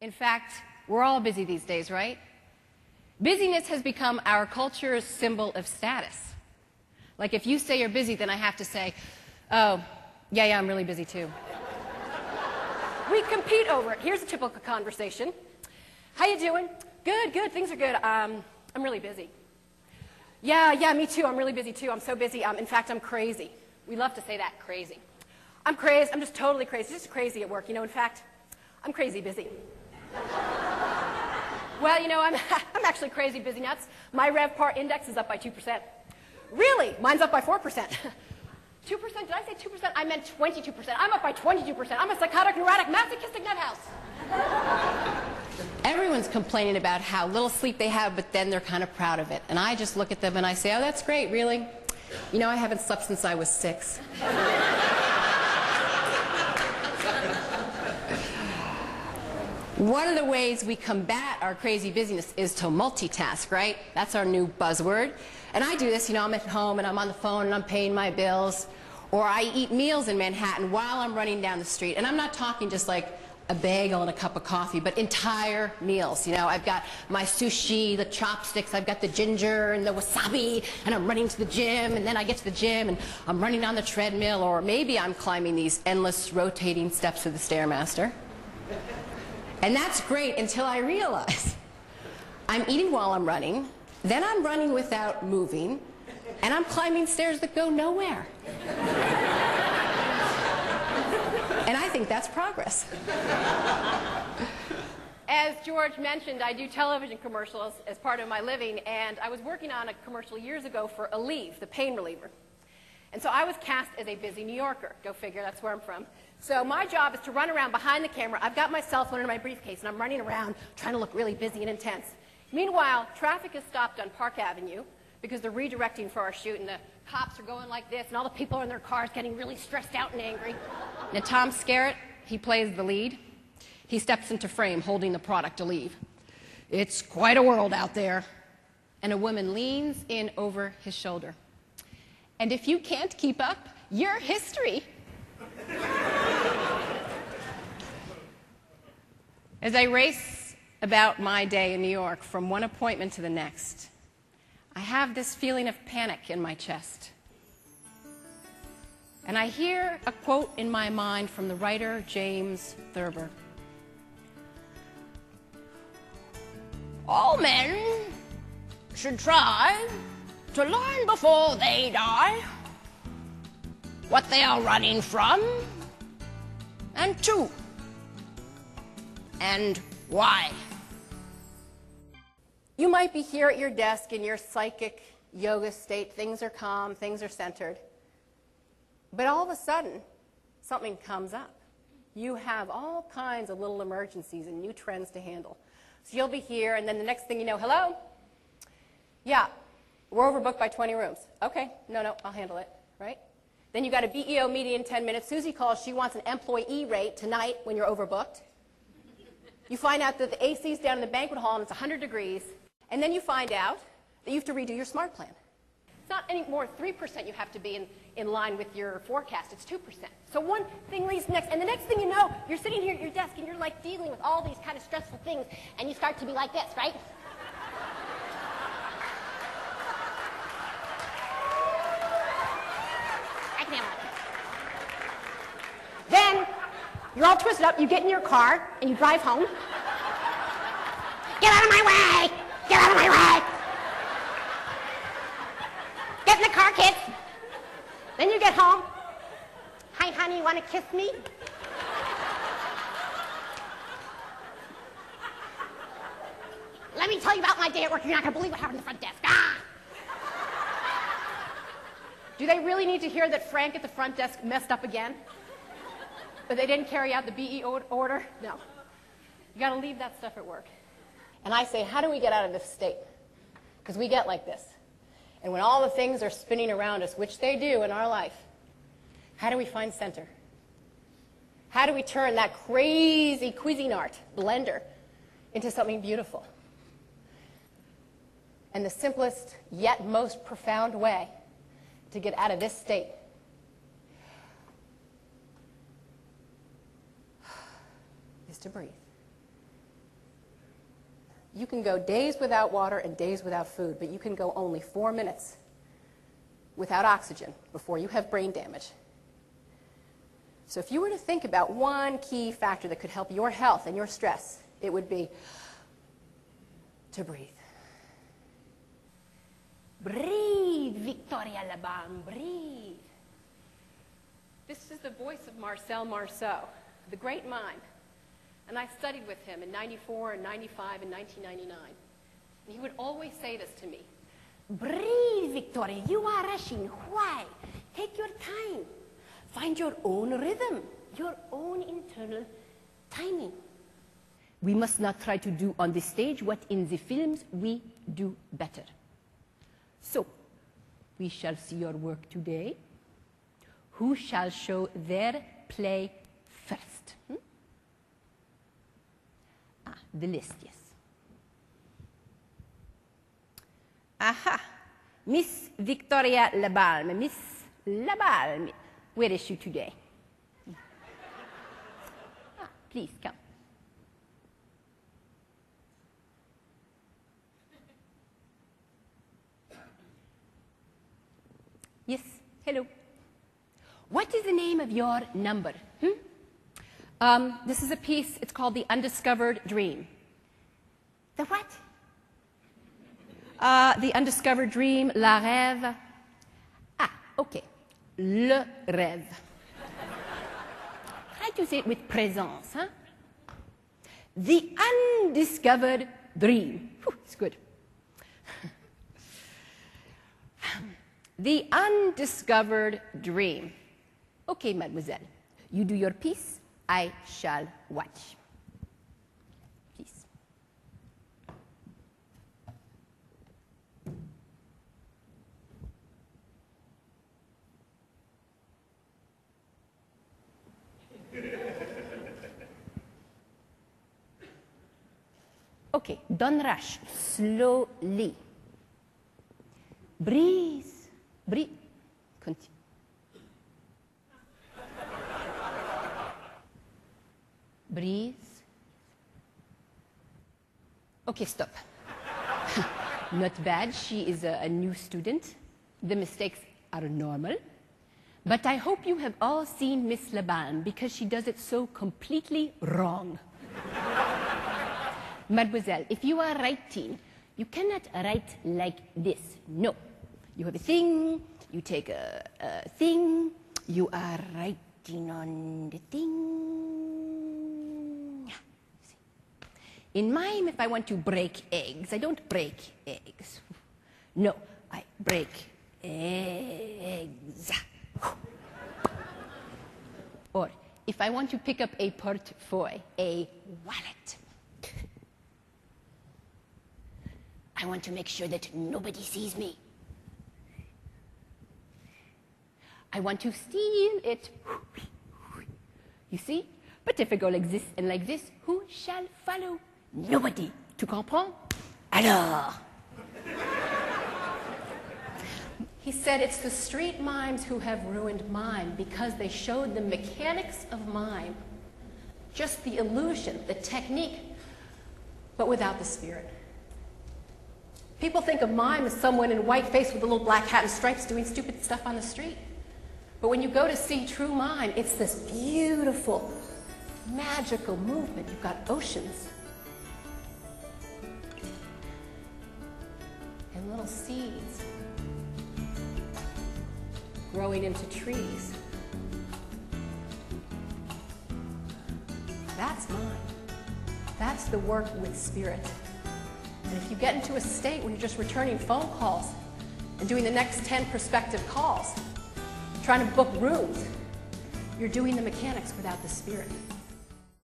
In fact, we're all busy these days, right? Busyness has become our culture's symbol of status. Like if you say you're busy, then I have to say, oh, yeah, I'm really busy too. We compete over it. Here's a typical conversation. How you doing? Good, things are good. I'm really busy. Yeah, me too. I'm really busy too. I'm so busy. In fact, I'm crazy. We love to say that, crazy. I'm crazy. I'm just totally crazy. Just crazy at work. In fact, I'm crazy busy. Well, I'm actually crazy busy nuts. My RevPAR index is up by 2%. Really? Mine's up by 4%. 2%? Did I say 2%? I meant 22%. I'm up by 22%. I'm a psychotic, neurotic, masochistic nut house. Everyone's complaining about how little sleep they have, but then they're kind of proud of it. And I just look at them and I say, oh, that's great, really? I haven't slept since I was 6. One of the ways we combat our crazy busyness is to multitask, right? That's our new buzzword. And I do this, I'm at home and I'm on the phone and I'm paying my bills. Or I eat meals in Manhattan while I'm running down the street. And I'm not talking just like a bagel and a cup of coffee, but entire meals. I've got my sushi, the chopsticks, I've got the ginger and the wasabi, and I'm running to the gym, and then I get to the gym and I'm running on the treadmill, or maybe I'm climbing these endless rotating steps of the Stairmaster. And that's great until I realize I'm eating while I'm running, then I'm running without moving, and I'm climbing stairs that go nowhere. And I think that's progress. As George mentioned, I do television commercials as part of my living, and I was working on a commercial years ago for Aleve, the pain reliever. And so I was cast as a busy New Yorker. Go figure, that's where I'm from. So my job is to run around behind the camera. I've got my cell phone in my briefcase, and I'm running around trying to look really busy and intense. Meanwhile, traffic is stopped on Park Avenue because they're redirecting for our shoot, and the cops are going like this, and all the people are in their cars getting really stressed out and angry. Now, Tom Skerritt, he plays the lead. He steps into frame holding the product to leave. It's quite a world out there. And a woman leans in over his shoulder. And if you can't keep up, you're history. As I race about my day in New York from one appointment to the next, I have this feeling of panic in my chest. And I hear a quote in my mind from the writer James Thurber. All men should try to learn before they die what they are running from, and to, and why. You might be here at your desk in your psychic yoga state. Things are calm, things are centered. But all of a sudden, something comes up. You have all kinds of little emergencies and new trends to handle. So you'll be here, and then the next thing you know, hello? Yeah, we're overbooked by 20 rooms. Okay, no, I'll handle it, right? Then you got a BEO meeting in 10 minutes. Susie calls, she wants an employee rate tonight when you're overbooked. You find out that the AC's down in the banquet hall and it's 100 degrees. And then you find out that you have to redo your smart plan. It's not any more 3% you have to be in line with your forecast. It's 2%. So one thing leads to the next. And the next thing you know, you're sitting here at your desk and you're like dealing with all these kind of stressful things. And you start to be like this, right? I can handle it. Then you're all twisted up. You get in your car and you drive home. Get out of my way! Get out of my way! Get in the car, kids. Then you get home. Hi, honey, you want to kiss me? Let me tell you about my day at work. You're not going to believe what happened at the front desk. Ah! Do they really need to hear that Frank at the front desk messed up again? But they didn't carry out the BE order? No. You got to leave that stuff at work. And I say, how do we get out of this state? Because we get like this. And when all the things are spinning around us, which they do in our life, how do we find center? How do we turn that crazy Cuisinart blender into something beautiful? And the simplest yet most profound way to get out of this state is to breathe. You can go days without water and days without food, but you can go only 4 minutes without oxygen before you have brain damage. So if you were to think about one key factor that could help your health and your stress, it would be to breathe. Breathe, Victoria Labalme, breathe. This is the voice of Marcel Marceau, the great mime. And I studied with him in 94 and 95 and 1999. And he would always say this to me. Breathe, Victoria. You are rushing. Why? Take your time. Find your own rhythm, your own internal timing. We must not try to do on the stage what in the films we do better. So, we shall see your work today. Who shall show their play first? The list, yes. Aha! Miss Victoria Labalme. Miss Labalme. Where is she today? Please come. Yes, hello. What is the name of your number? This is a piece, it's called The Undiscovered Dream. The what? The Undiscovered Dream, La Rêve. Ah, okay. Le rêve. Try to say it with présence, huh? The Undiscovered Dream. Whew, it's good. The Undiscovered Dream. Okay, mademoiselle. You do your piece. I shall watch. Please. Okay, don't rush. Slowly. Breathe. Breathe. Continue. Breathe. Okay, stop. Not bad. She is a new student. The mistakes are normal. But I hope you have all seen Miss Labalme because she does it so completely wrong. Mademoiselle, if you are writing, you cannot write like this. No. You have a thing, you take a thing, you are writing on the thing. In mime, if I want to break eggs, I don't break eggs. No, I break eggs. Or if I want to pick up a portefeuille, a wallet, I want to make sure that nobody sees me. I want to steal it. You see? But if I go like this and like this, who shall follow? Nobody. Tu comprends? Alors. He said it's the street mimes who have ruined mime because they showed the mechanics of mime, just the illusion, the technique, but without the spirit. People think of mime as someone in white face with a little black hat and stripes doing stupid stuff on the street. But when you go to see true mime, it's this beautiful, magical movement. You've got oceans and little seeds growing into trees. That's mime. That's the work with spirit. And if you get into a state where you're just returning phone calls and doing the next 10 prospective calls, trying to book rooms, you're doing the mechanics without the spirit.